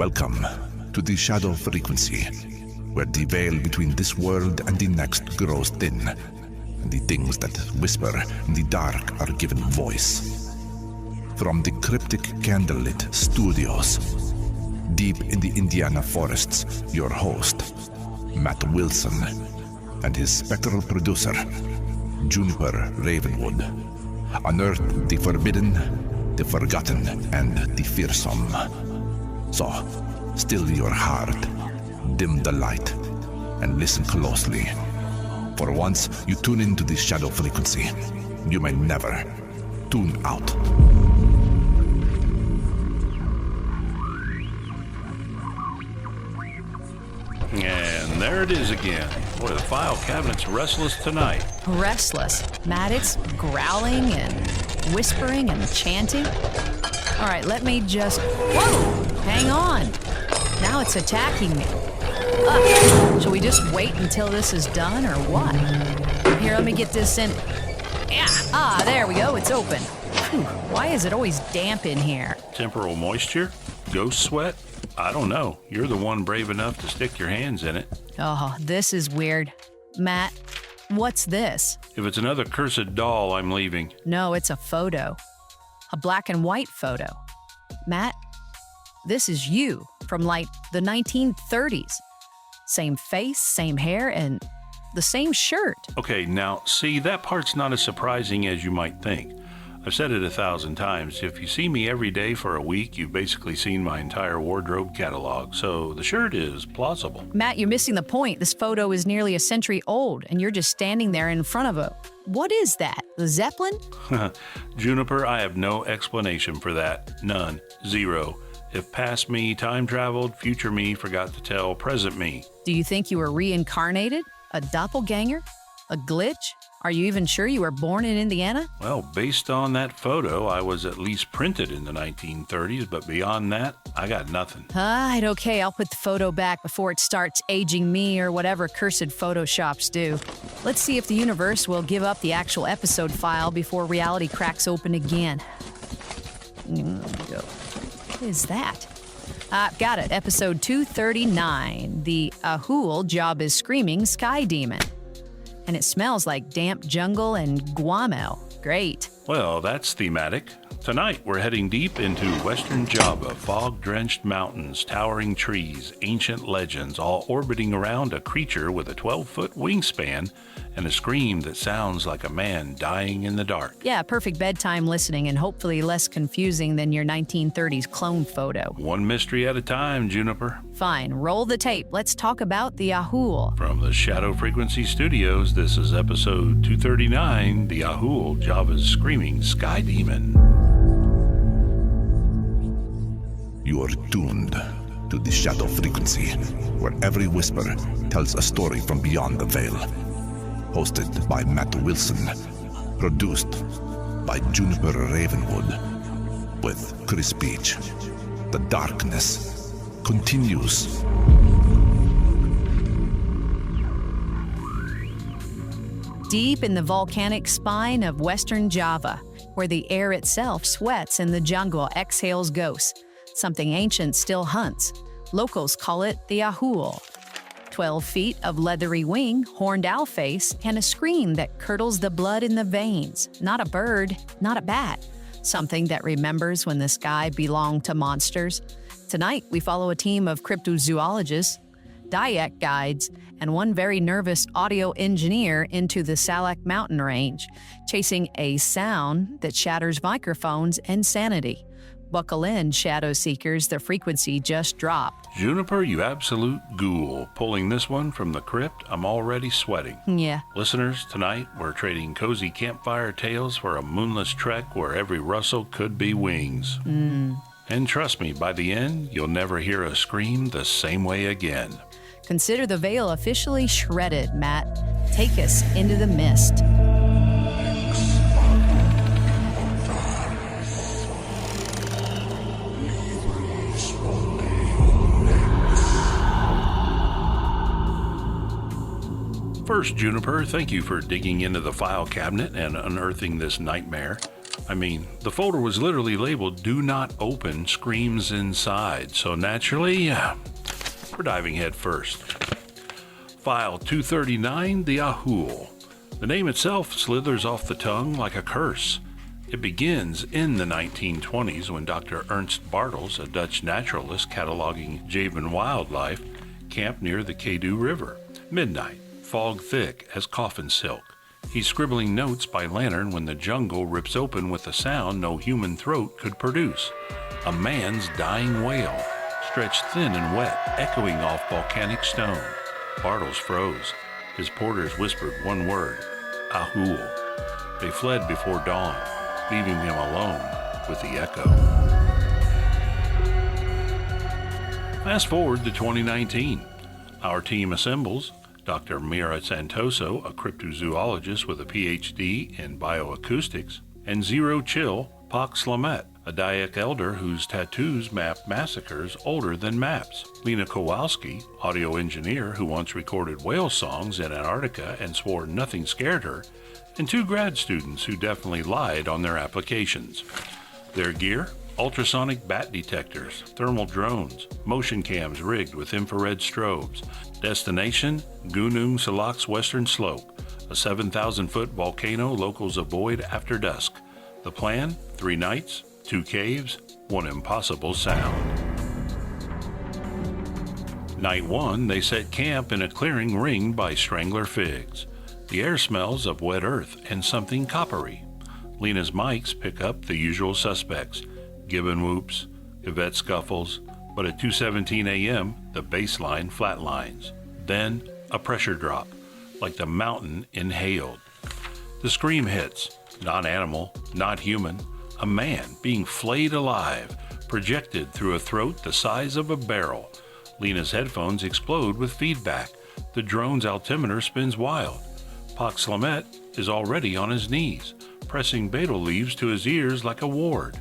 Welcome to the shadow frequency, where the veil between this world and the next grows thin, and the things that whisper in the dark are given voice. From the cryptic candlelit studios, deep in the Indiana forests, your host, Matt Wilson, and his spectral producer, Juniper Ravenwood, unearth the forbidden, the forgotten, and the fearsome. So, still your heart, dim the light, and listen closely. For once you tune into the shadow frequency, you may never tune out. And there it is again. Boy, the file cabinet's restless tonight. Restless? Matt, it's growling and whispering and chanting. All right, let me just... Whoa! Hang on. Now it's attacking me. Shall we just wait until this is done, or what? Here, let me get this in. Yeah, there we go, it's open. Whew, why is it always damp in here? Temporal moisture? Ghost sweat? I don't know. You're the one brave enough to stick your hands in it. Oh, this is weird. Matt, what's this? If it's another cursed doll, I'm leaving. No, it's a photo. A black and white photo. Matt, this is you from, like, the 1930s. Same face, same hair, and the same shirt. Okay, now, see, that part's not as surprising as you might think. I've said it 1,000 times. If you see me every day for a week, you've basically seen my entire wardrobe catalog, so the shirt is plausible. Matt, you're missing the point. This photo is nearly a century old, and you're just standing there in front of a... What is that? The Zeppelin? Juniper, I have no explanation for that. None. Zero. If past me time traveled, future me forgot to tell present me. Do you think you were reincarnated? A doppelganger? A glitch? Are you even sure you were born in Indiana? Well, based on that photo, I was at least printed in the 1930s, but beyond that, I got nothing. Okay, I'll put the photo back before it starts aging me or whatever cursed Photoshops do. Let's see if the universe will give up the actual episode file before reality cracks open again. What is that? Got it. Episode 239. The Ahool job is screaming sky demon. And it smells like damp jungle and guano. Great. Well, that's thematic. Tonight, we're heading deep into western Java, fog-drenched mountains, towering trees, ancient legends, all orbiting around a creature with a 12-foot wingspan and a scream that sounds like a man dying in the dark. Yeah, perfect bedtime listening and hopefully less confusing than your 1930s clone photo. One mystery at a time, Juniper. Fine, roll the tape. Let's talk about the Ahool. From the Shadow Frequency Studios, this is episode 239, The Ahool, Java's Screaming Sky Demon. You are tuned to the shadow frequency, where every whisper tells a story from beyond the veil. Hosted by Matt Wilson, produced by Juniper Ravenwood, with Chris Beach. The darkness continues. Deep in the volcanic spine of western Java, where the air itself sweats and the jungle exhales ghosts, something ancient still hunts. Locals call it the Ahool. 12 feet of leathery wing, horned owl face, and a scream that curdles the blood in the veins. Not a bird, not a bat. Something that remembers when the sky belonged to monsters. Tonight, we follow a team of cryptozoologists, Dayak guides, and one very nervous audio engineer into the Salak mountain range, chasing a sound that shatters microphones and sanity. Buckle in, shadow seekers, the frequency just dropped. Juniper, you absolute ghoul. Pulling this one from the crypt, I'm already sweating. Yeah. Listeners, tonight we're trading cozy campfire tales for a moonless trek where every rustle could be wings. And trust me, by the end, you'll never hear a scream the same way again. Consider the veil officially shredded, Matt. Take us into the mist. First, Juniper, thank you for digging into the file cabinet and unearthing this nightmare. I mean, the folder was literally labeled "Do Not Open, Screams Inside," so naturally, we're diving head first. File 239, the Ahool. The name itself slithers off the tongue like a curse. It begins in the 1920s when Dr. Ernst Bartels, a Dutch naturalist cataloging Javan wildlife, camped near the Kadu River. Midnight, fog thick as coffin silk. He's scribbling notes by lantern when the jungle rips open with a sound no human throat could produce. A man's dying wail, stretched thin and wet, echoing off volcanic stone. Bartels froze. His porters whispered one word, Ahool. They fled before dawn, leaving him alone with the echo. Fast forward to 2019. Our team assembles Dr. Mira Santoso, a cryptozoologist with a PhD in bioacoustics, and Zero Chill Pak Slamet, a Dayak elder whose tattoos map massacres older than maps. Lena Kowalski, audio engineer who once recorded whale songs in Antarctica and swore nothing scared her, and 2 grad students who definitely lied on their applications. Their gear? Ultrasonic bat detectors, thermal drones, motion cams rigged with infrared strobes. Destination, Gunung Salak's western slope, a 7,000-foot volcano locals avoid after dusk. The plan, 3 nights, 2 caves, 1 impossible sound. Night 1, they set camp in a clearing ringed by strangler figs. The air smells of wet earth and something coppery. Lena's mics pick up the usual suspects, gibbon whoops, Yvette scuffles, but at 2:17 a.m., the baseline flatlines. Then, a pressure drop, like the mountain inhaled. The scream hits, not animal, not human, a man being flayed alive, projected through a throat the size of a barrel. Lena's headphones explode with feedback. The drone's altimeter spins wild. Pak Slamet is already on his knees, pressing betel leaves to his ears like a ward.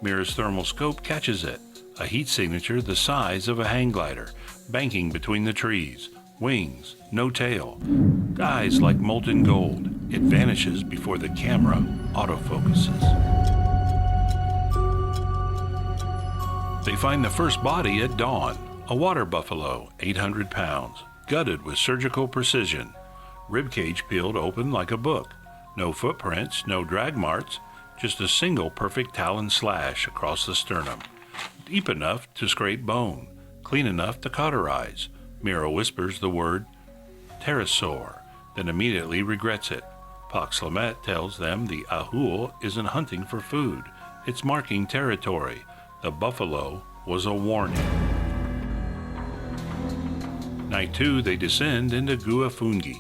Mira's thermal scope catches it, a heat signature the size of a hang glider, banking between the trees. Wings, no tail. Eyes like molten gold. It vanishes before the camera autofocuses. They find the first body at dawn, a water buffalo, 800 pounds, gutted with surgical precision. Ribcage peeled open like a book. No footprints, no drag marks, just a single perfect talon slash across the sternum. Deep enough to scrape bone, clean enough to cauterize. Mira whispers the word pterosaur, then immediately regrets it. Pak Slamet tells them the Ahool isn't hunting for food. It's marking territory. The buffalo was a warning. Night 2, they descend into Gua Fungi,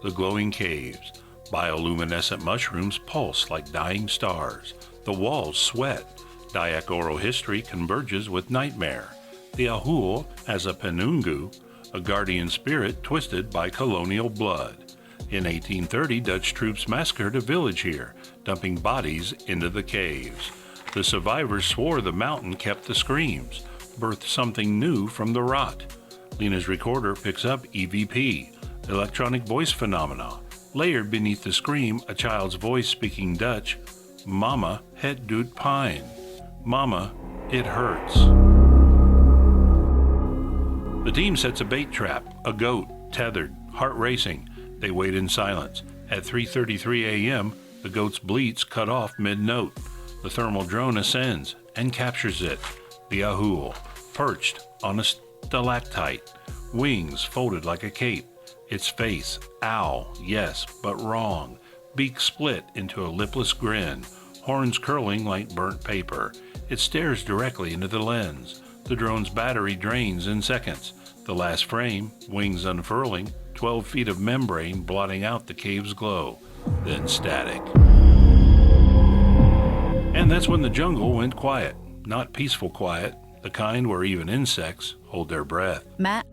the glowing caves. Bioluminescent mushrooms pulse like dying stars. The walls sweat. Dayak oral history converges with nightmare. The Ahool has a penungu, a guardian spirit twisted by colonial blood. In 1830, Dutch troops massacred a village here, dumping bodies into the caves. The survivors swore the mountain kept the screams, birthed something new from the rot. Lena's recorder picks up EVP, electronic voice phenomena. Layered beneath the scream, a child's voice speaking Dutch, Mama, het doet pijn. Mama, it hurts. The team sets a bait trap, a goat, tethered, heart racing. They wait in silence. At 3:33 a.m., the goat's bleats cut off mid-note. The thermal drone ascends and captures it. The Ahool, perched on a stalactite, wings folded like a cape. Its face, owl, yes, but wrong. Beak split into a lipless grin, horns curling like burnt paper. It stares directly into the lens. The drone's battery drains in seconds. The last frame, wings unfurling, 12 feet of membrane blotting out the cave's glow. Then static. And that's when the jungle went quiet. Not peaceful quiet, the kind where even insects hold their breath. Matt,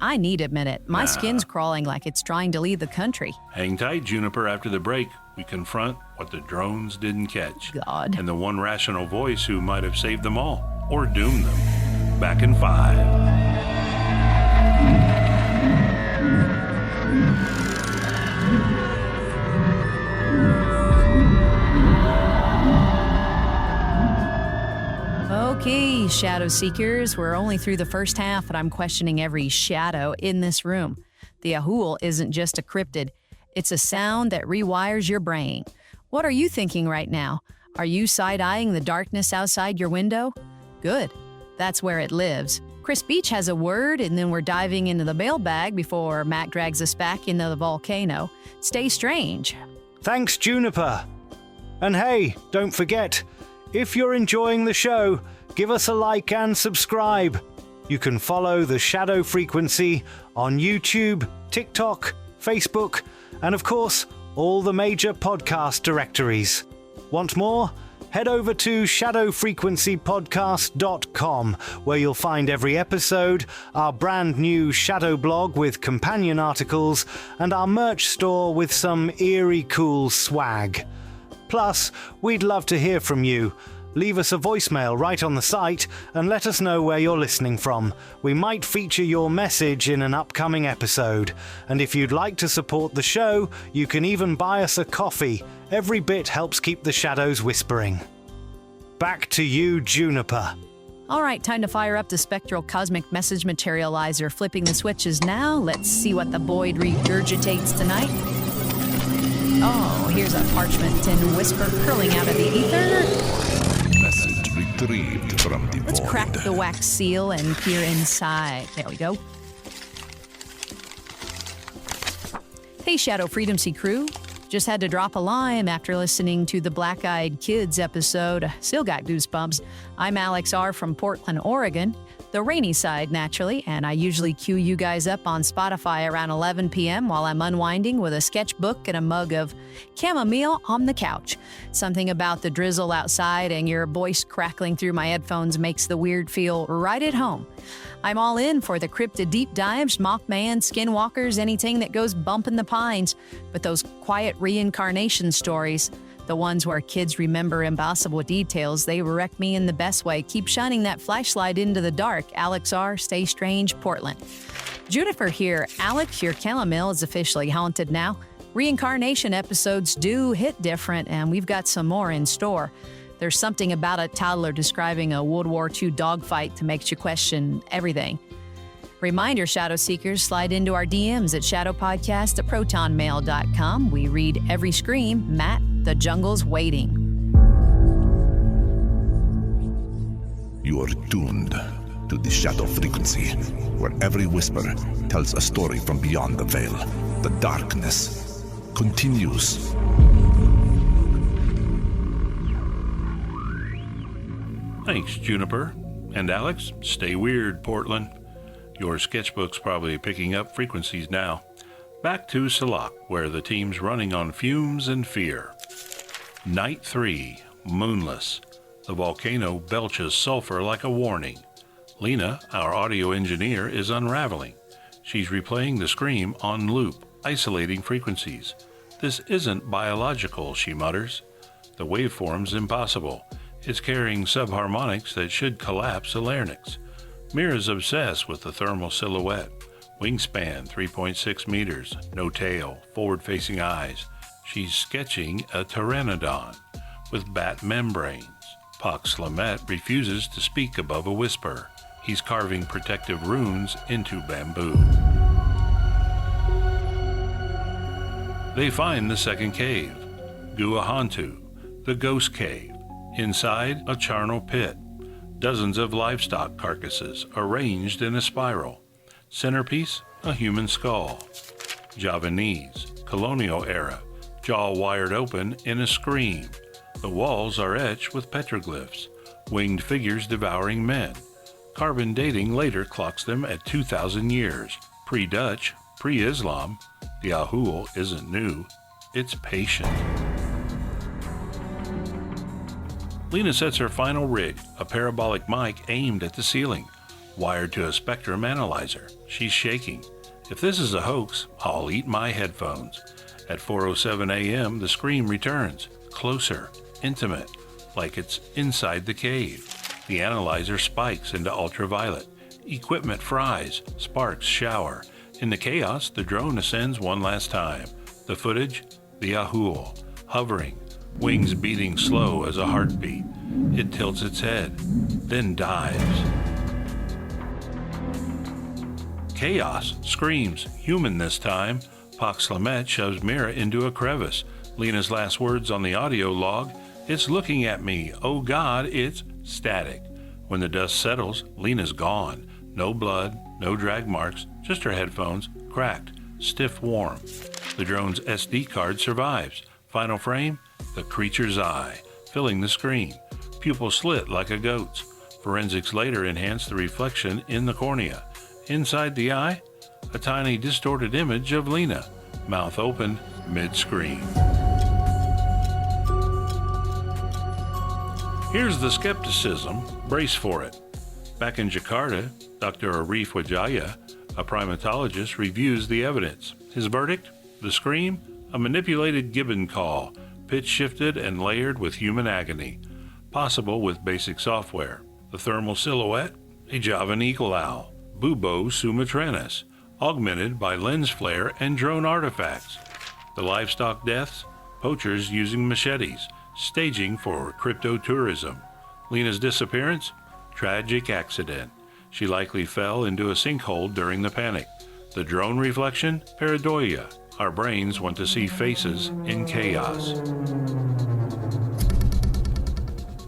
I need a minute. My skin's crawling like it's trying to leave the country. Hang tight, Juniper. After the break, we confront what the drones didn't catch. God. And the one rational voice who might have saved them all, or doomed them. Back in 5. Okay, Shadow Seekers, we're only through the first half, and I'm questioning every shadow in this room. The Ahool isn't just a cryptid. It's a sound that rewires your brain. What are you thinking right now? Are you side-eyeing the darkness outside your window? Good. That's where it lives. Chris Beach has a word, and then we're diving into the mailbag before Matt drags us back into the volcano. Stay strange. Thanks, Juniper. And hey, don't forget, if you're enjoying the show, give us a like and subscribe. You can follow the Shadow Frequency on YouTube, TikTok, Facebook, and of course, all the major podcast directories. Want more? Head over to shadowfrequencypodcast.com, where you'll find every episode, our brand new Shadow blog with companion articles, and our merch store with some eerie cool swag. Plus, we'd love to hear from you. Leave us a voicemail right on the site and let us know where you're listening from. We might feature your message in an upcoming episode. And if you'd like to support the show, you can even buy us a coffee. Every bit helps keep the shadows whispering. Back to you, Juniper. All right, time to fire up the spectral cosmic message materializer. Flipping the switches now. Let's see what the Boyd regurgitates tonight. Oh, here's a parchment tin whisper curling out of the ether. Message retrieved from the Let's void. crack the wax seal and peer inside. There we go. Hey, Shadow Freedom Sea crew. Just had to drop a line after listening to the Black Eyed Kids episode. Still got goosebumps. I'm Alex R. from Portland, Oregon. The rainy side, naturally, and I usually cue you guys up on Spotify around 11 p.m. while I'm unwinding with a sketchbook and a mug of chamomile on the couch. Something about the drizzle outside and your voice crackling through my headphones makes the weird feel right at home. I'm all in for the cryptid deep dives, Mothman, skinwalkers, anything that goes bump in the pines. But those quiet reincarnation stories, the ones where kids remember impossible details, they wreck me in the best way. Keep shining that flashlight into the dark. Alex R., Stay Strange, Portland. Juniper here. Alex, your chamomile is officially haunted now. Reincarnation episodes do hit different, and we've got some more in store. There's something about a toddler describing a World War II dogfight that makes you question everything. Reminder, Shadow Seekers, slide into our DMs at shadowpodcast@protonmail.com. We read every scream. Matt, the jungle's waiting. You are tuned to the Shadow Frequency, where every whisper tells a story from beyond the veil. The darkness continues. Thanks, Juniper. And Alex, stay weird, Portland. Your sketchbook's probably picking up frequencies now. Back to Salak, where the team's running on fumes and fear. Night 3, moonless. The volcano belches sulfur like a warning. Lena, our audio engineer, is unraveling. She's replaying the scream on loop, isolating frequencies. This isn't biological, she mutters. The waveform's impossible. It's carrying subharmonics that should collapse a larynx. Mira's obsessed with the thermal silhouette. Wingspan 3.6 meters, no tail, forward-facing eyes. She's sketching a pteranodon with bat membranes. Pox Lamet refuses to speak above a whisper. He's carving protective runes into bamboo. They find the second cave, Guahantu, the ghost cave. Inside, a charnel pit. Dozens of livestock carcasses arranged in a spiral. Centerpiece, a human skull. Javanese, colonial era, jaw wired open in a scream. The walls are etched with petroglyphs, winged figures devouring men. Carbon dating later clocks them at 2,000 years. Pre-Dutch, pre-Islam. The Ahool isn't new, it's patient. Lena sets her final rig, a parabolic mic aimed at the ceiling, wired to a spectrum analyzer. She's shaking. If this is a hoax, I'll eat my headphones. At 4:07 a.m., the scream returns, closer, intimate, like it's inside the cave. The analyzer spikes into ultraviolet. Equipment fries, sparks shower. In the chaos, the drone ascends one last time. The footage, the Ahool, hovering, wings beating slow as a heartbeat. It tilts its head, then dives. Chaos screams, human this time. Pox Lamet shoves Mira into a crevice. Lena's last words on the audio log, "It's looking at me. Oh God, it's static." When the dust settles, Lena's gone. No blood, no drag marks, just her headphones, cracked, stiff warm. The drone's SD card survives. Final frame, the creature's eye, filling the screen. Pupil slit like a goat's. Forensics later enhanced the reflection in the cornea. Inside the eye, a tiny distorted image of Lena, mouth open, mid-screen. Here's the skepticism. Brace for it. Back in Jakarta, Dr. Arif Wijaya, a primatologist, reviews the evidence. His verdict? The scream? A manipulated gibbon call, pitch-shifted and layered with human agony. Possible with basic software. The thermal silhouette? A Javan eagle owl, Bubo sumatranus, augmented by lens flare and drone artifacts. The livestock deaths? Poachers using machetes, staging for cryptotourism. Lena's disappearance? Tragic accident. She likely fell into a sinkhole during the panic. The drone reflection? Pareidolia. Our brains want to see faces in chaos.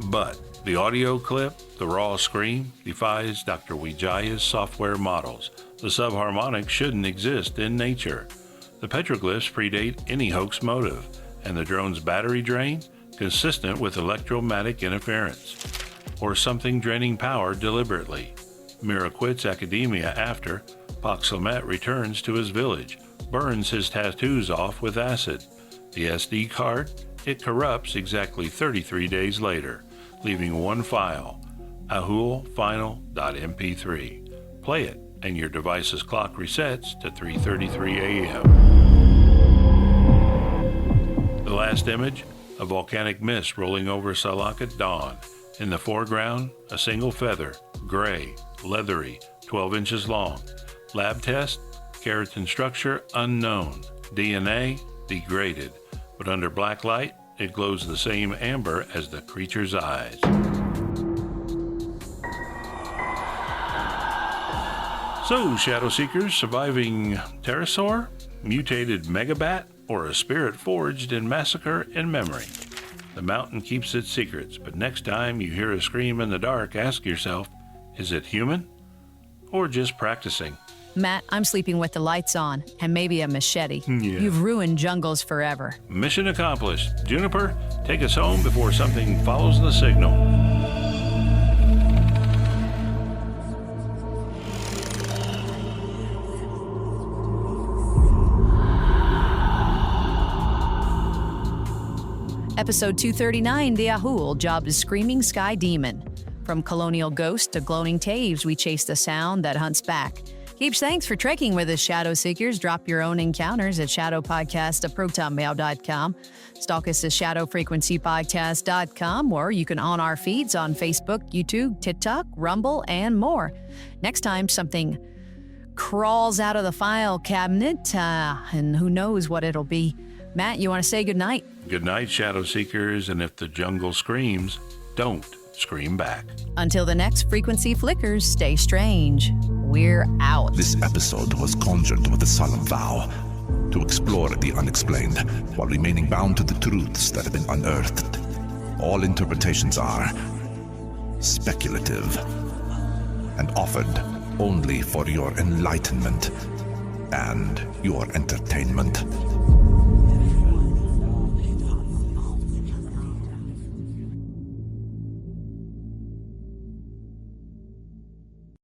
But the audio clip, the raw scream, defies Dr. Wijaya's software models. The subharmonics shouldn't exist in nature. The petroglyphs predate any hoax motive, and the drone's battery drain? Consistent with electromagnetic interference. Or something draining power deliberately. Mira quits academia after Pox Lamet returns to his village, burns his tattoos off with acid. The SD card? It corrupts exactly 33 days later, leaving one file, Ahool final.mp3. Play it, and your device's clock resets to 3:33 a.m. The last image? A volcanic mist rolling over Salak at dawn. In the foreground, a single feather, gray, leathery, 12 inches long. Lab test, keratin structure unknown. DNA degraded, but under black light, it glows the same amber as the creature's eyes. So, Shadow Seekers, surviving pterosaur, mutated megabat, or a spirit forged in massacre and memory? The mountain keeps its secrets, but next time you hear a scream in the dark, ask yourself, is it human or just practicing? Matt, I'm sleeping with the lights on and maybe a machete. Yeah. You've ruined jungles forever. Mission accomplished. Juniper, take us home before something follows the signal. Episode 239, The Ahool, job is Screaming Sky Demon. From colonial ghosts to gloating taves, we chase the sound that hunts back. Heaps thanks for trekking with us, Shadow Seekers. Drop your own encounters at shadowpodcast@protonmail.com. Stalk us at shadowfrequencypodcast.com, or you can on our feeds on Facebook, YouTube, TikTok, Rumble, and more. Next time, something crawls out of the file cabinet, and who knows what it'll be. Matt, you want to say goodnight? Good night, Shadow Seekers, and if the jungle screams, don't scream back. Until the next frequency flickers, stay strange. We're out. This episode was conjured with a solemn vow to explore the unexplained while remaining bound to the truths that have been unearthed. All interpretations are speculative and offered only for your enlightenment and your entertainment.